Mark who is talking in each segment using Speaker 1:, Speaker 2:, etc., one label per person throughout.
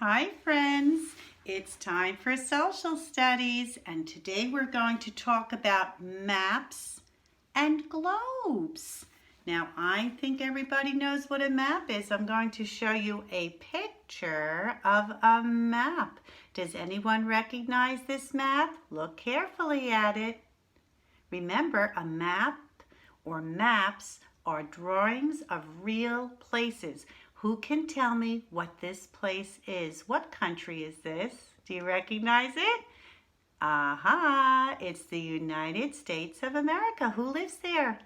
Speaker 1: Hi friends, it's time for social studies and today we're going to talk about maps and globes. Now I think everybody knows what a map is. I'm going to show you a picture of a map. Does anyone recognize this map? Look carefully at it. Remember, a map or maps are drawings of real places. Who can tell me what this place is? What country is this? Do you recognize it? Aha, it's the United States of America. Who lives there?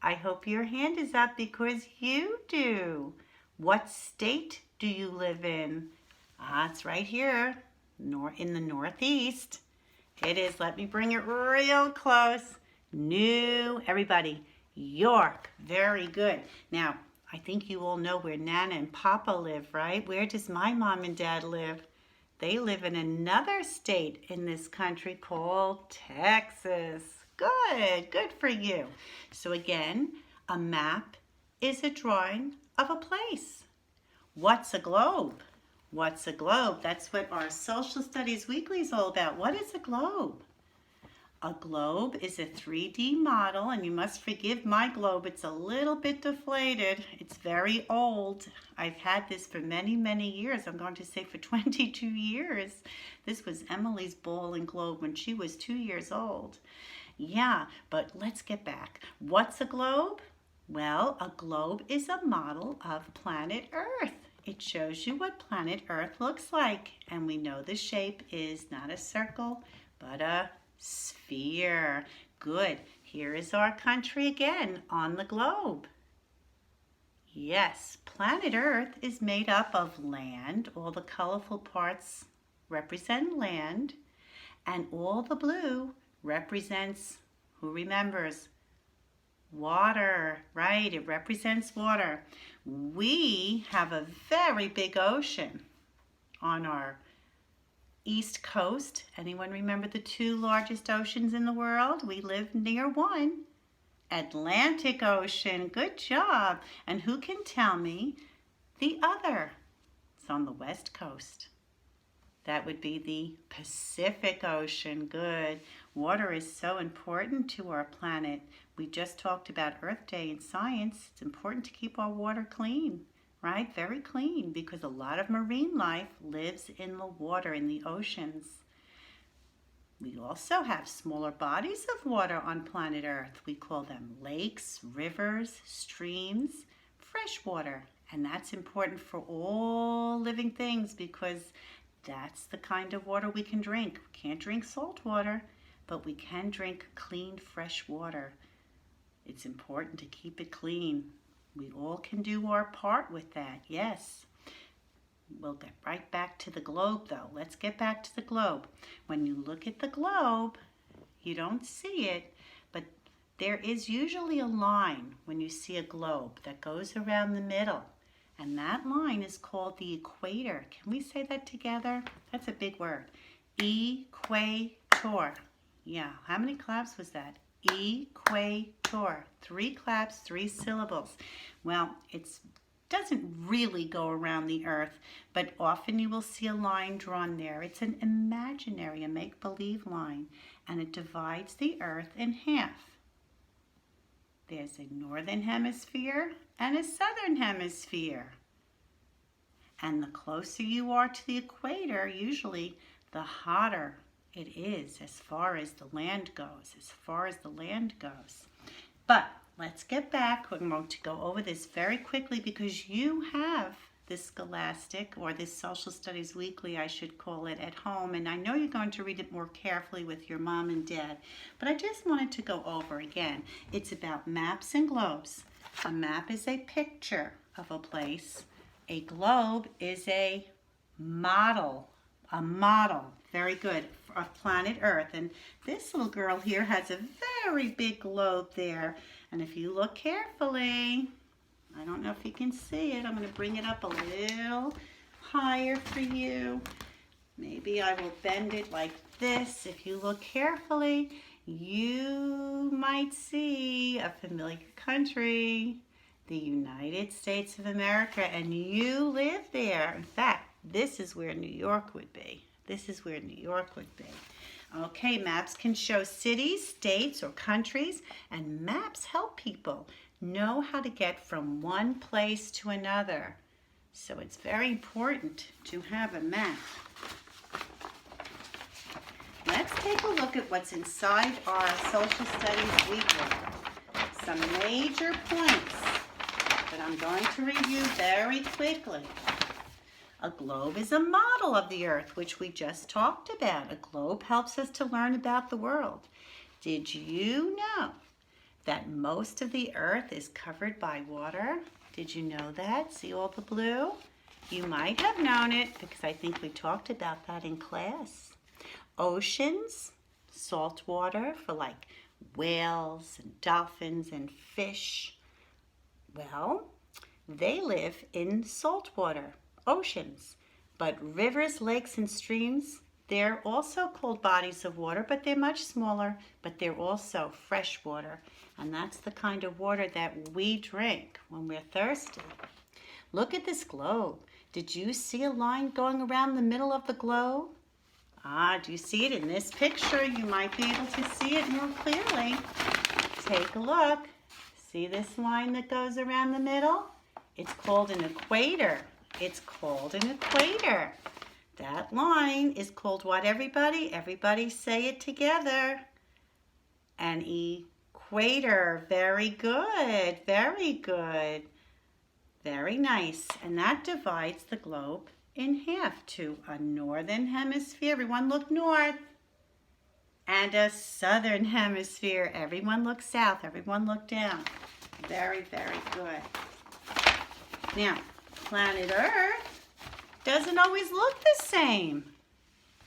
Speaker 1: I hope your hand is up because you do. What state do you live in? It's right here, in the Northeast. It is. Let me bring it real close. Everybody, York. Very good. Now, I think you all know where Nana and Papa live, right? Where does my mom and dad live? They live in another state in this country called Texas. Good for you. So again, a map is a drawing of a place. What's a globe? What's a globe? That's what our Social Studies Weekly is all about. What is a globe? A globe is a 3D model, and you must forgive my globe. It's a little bit deflated. It's very old. I've had this for many, many years. I'm going to say for 22 years. This was Emily's ball and globe when she was 2 years old. Yeah, but let's get back. What's a globe? Well, a globe is a model of planet Earth. It shows you what planet Earth looks like. And we know the shape is not a circle, but a sphere. Good. Here is our country again on the globe. Yes, planet Earth is made up of land. All the colorful parts represent land. And all the blue represents, who remembers? Water, right? It represents water. We have a very big ocean on our East Coast. Anyone remember the two largest oceans in the world? We live near one. Atlantic Ocean. Good job. And who can tell me the other? It's on the West Coast. That would be the Pacific Ocean. Good. Water is so important to our planet. We just talked about Earth Day in science. It's important to keep our water clean, right? Very clean, because a lot of marine life lives in the water, in the oceans. We also have smaller bodies of water on planet Earth. We call them lakes, rivers, streams, fresh water. And that's important for all living things because that's the kind of water we can drink. We can't drink salt water, but we can drink clean, fresh water. It's important to keep it clean. We all can do our part with that, yes. We'll get right back to the globe though. Let's get back to the globe. When you look at the globe, you don't see it, but there is usually a line when you see a globe that goes around the middle. And that line is called the equator. Can we say that together? That's a big word. Equator. Yeah, how many claps was that? Equator. 3 claps, 3 syllables. Well, it doesn't really go around the earth, but often you will see a line drawn there. It's an imaginary, a make-believe line, and it divides the earth in half. There's a northern hemisphere and a southern hemisphere. And the closer you are to the equator, usually the hotter it is as far as the land goes, But let's get back. We're going to go over this very quickly because you have this Scholastic, or this Social Studies Weekly, I should call it, at home. And I know you're going to read it more carefully with your mom and dad. But I just wanted to go over again. It's about maps and globes. A map is a picture of a place. A globe is a model. Very good, of planet Earth. And this little girl here has a very big globe there. And if you look carefully, I don't know if you can see it. I'm going to bring it up a little higher for you. Maybe I will bend it like this. If you look carefully, you might see a familiar country, the United States of America, and you live there. In fact, This is where New York would be. This is where New York would be. Okay, maps can show cities, states, or countries, and maps help people know how to get from one place to another. So it's very important to have a map. Let's take a look at what's inside our social studies weekly. Some major points that I'm going to review very quickly. A globe is a model of the earth, which we just talked about. A globe helps us to learn about the world. Did you know that most of the earth is covered by water? Did you know that? See all the blue? You might have known it because I think we talked about that in class. Oceans, salt water for like whales and dolphins and fish. Well, they live in saltwater oceans. But rivers, lakes, and streams, they're also called bodies of water, but they're much smaller, but they're also fresh water. And that's the kind of water that we drink when we're thirsty. Look at this globe. Did you see a line going around the middle of the globe? Do you see it in this picture? You might be able to see it more clearly. Take a look. See this line that goes around the middle? It's called an equator. It's called an equator. That line is called what, everybody? Everybody say it together. An equator. Very good. Very good. Very nice. And that divides the globe in half to a northern hemisphere. Everyone look north. And a southern hemisphere. Everyone look south. Everyone look down. Very, very good. Now, planet Earth doesn't always look the same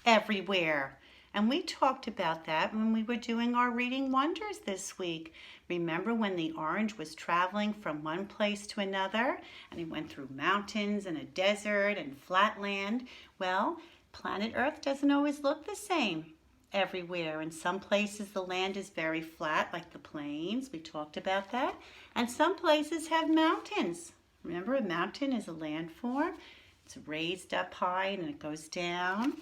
Speaker 1: everywhere. And we talked about that when we were doing our Reading Wonders this week. Remember when the orange was traveling from one place to another and he went through mountains and a desert and flat land? Well, planet Earth doesn't always look the same everywhere. In some places the land is very flat, like the plains. We talked about that. And some places have mountains. Remember, a mountain is a landform. It's raised up high and it goes down.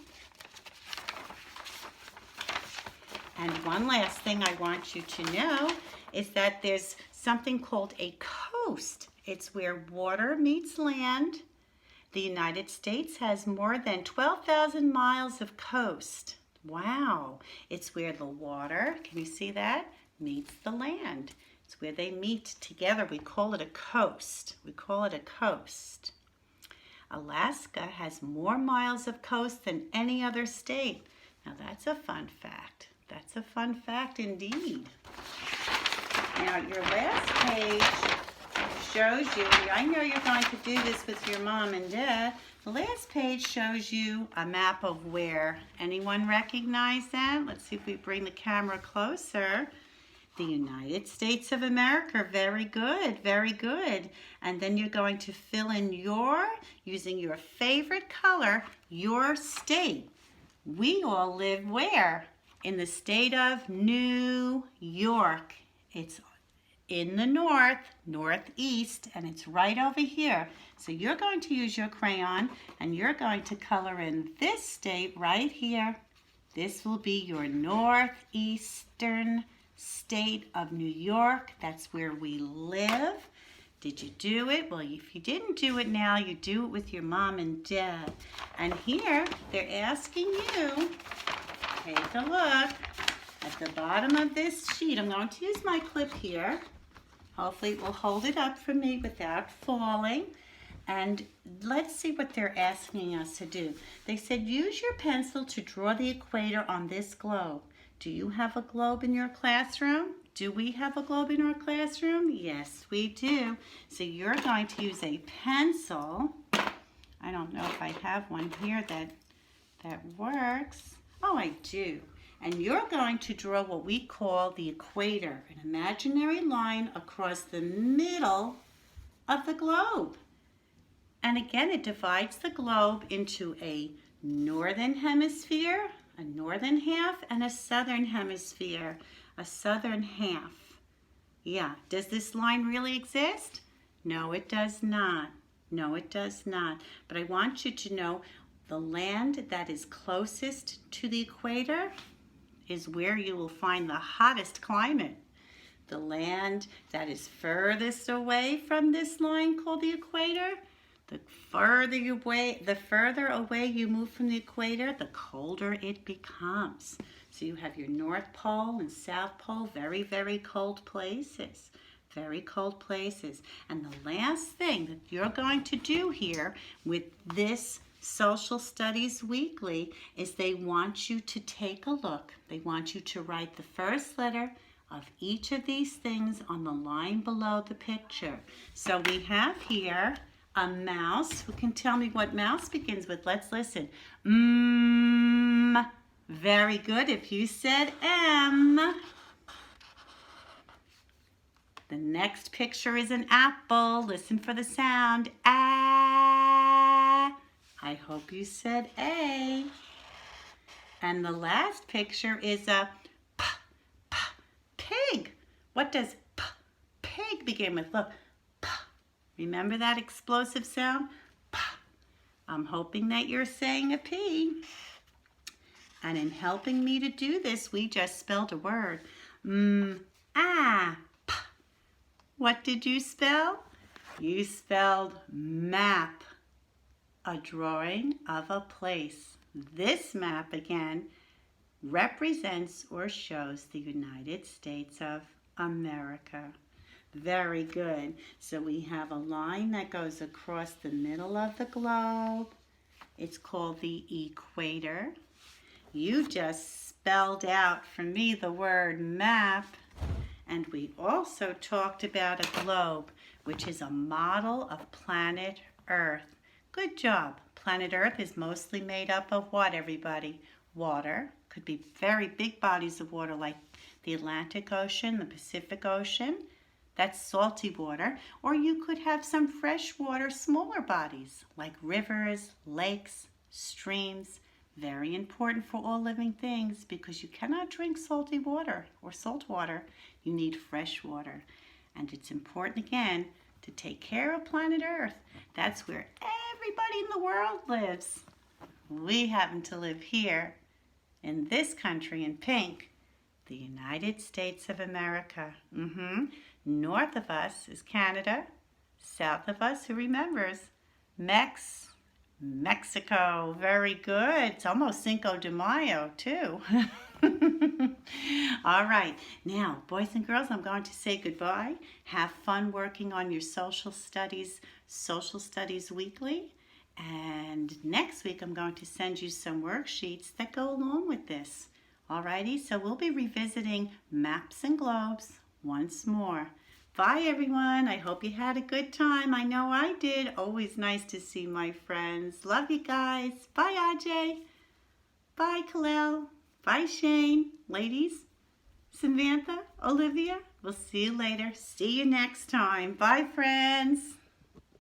Speaker 1: And one last thing I want you to know is that there's something called a coast. It's where water meets land. The United States has more than 12,000 miles of coast. Wow. It's where the water, can you see that, meets the land. It's where they meet together. We call it a coast. We call it a coast. Alaska has more miles of coast than any other state. Now that's a fun fact. That's a fun fact indeed. Now your last page shows you, I know you're going to do this with your mom and dad. The last page shows you a map of where. Anyone recognize that? Let's see if we bring the camera closer. The United States of America. Very good, very good. And then you're going to fill in using your favorite color, your state. We all live where? In the state of New York. It's in the north, northeast, and it's right over here. So you're going to use your crayon and you're going to color in this state right here. This will be your northeastern state of New York. That's where we live. Did you do it? Well, if you didn't do it now, you do it with your mom and dad. And here, they're asking you, take a look at the bottom of this sheet. I'm going to use my clip here. Hopefully it will hold it up for me without falling. And let's see what they're asking us to do. They said, use your pencil to draw the equator on this globe. Do you have a globe in your classroom? Do we have a globe in our classroom? Yes, we do. So you're going to use a pencil. I don't know if I have one here that works. Oh, I do. And you're going to draw what we call the equator, an imaginary line across the middle of the globe. And again, it divides the globe into a northern hemisphere, a northern half, and a southern hemisphere, a southern half. Yeah, does this line really exist? No, it does not. No, it does not. But I want you to know the land that is closest to the equator is where you will find the hottest climate. The land that is furthest away from this line called the equator, the further away you move from the equator, the colder it becomes. So you have your North Pole and South Pole, very, very cold places. Very cold places. And the last thing that you're going to do here with this Social Studies Weekly is they want you to take a look. They want you to write the first letter of each of these things on the line below the picture. So we have here a mouse. Who can tell me what mouse begins with? Let's listen. Very good. If you said M. The next picture is an apple. Listen for the sound. A. I hope you said A. And the last picture is a pig. What does pig begin with? Look. P. Remember that explosive sound? P. I'm hoping that you're saying a P. And in helping me to do this, we just spelled a word. What did you spell? You spelled map, a drawing of a place. This map, again, represents or shows the United States of America. Very good. So we have a line that goes across the middle of the globe. It's called the equator. You just spelled out for me the word map. And we also talked about a globe, which is a model of planet Earth. Good job. Planet Earth is mostly made up of what, everybody? Water. Could be very big bodies of water like the Atlantic Ocean, the Pacific Ocean. That's salty water. Or you could have some freshwater, smaller bodies like rivers, lakes, streams. Very important for all living things because you cannot drink salty water or salt water. You need fresh water. And it's important, again, to take care of planet Earth. That's where everybody in the world lives. We happen to live here in this country in pink, the United States of America. North of us is Canada. South of us, who remembers? Mexico. Very good. It's almost Cinco de Mayo, too. All right. Now, boys and girls, I'm going to say goodbye. Have fun working on your Social Studies Weekly. And next week, I'm going to send you some worksheets that go along with this. All righty. So we'll be revisiting maps and globes once more. Bye, everyone. I hope you had a good time. I know I did. Always nice to see my friends. Love you guys. Bye, Ajay. Bye, Khalil. Bye, Shane. Ladies, Samantha, Olivia. We'll see you later. See you next time. Bye, friends.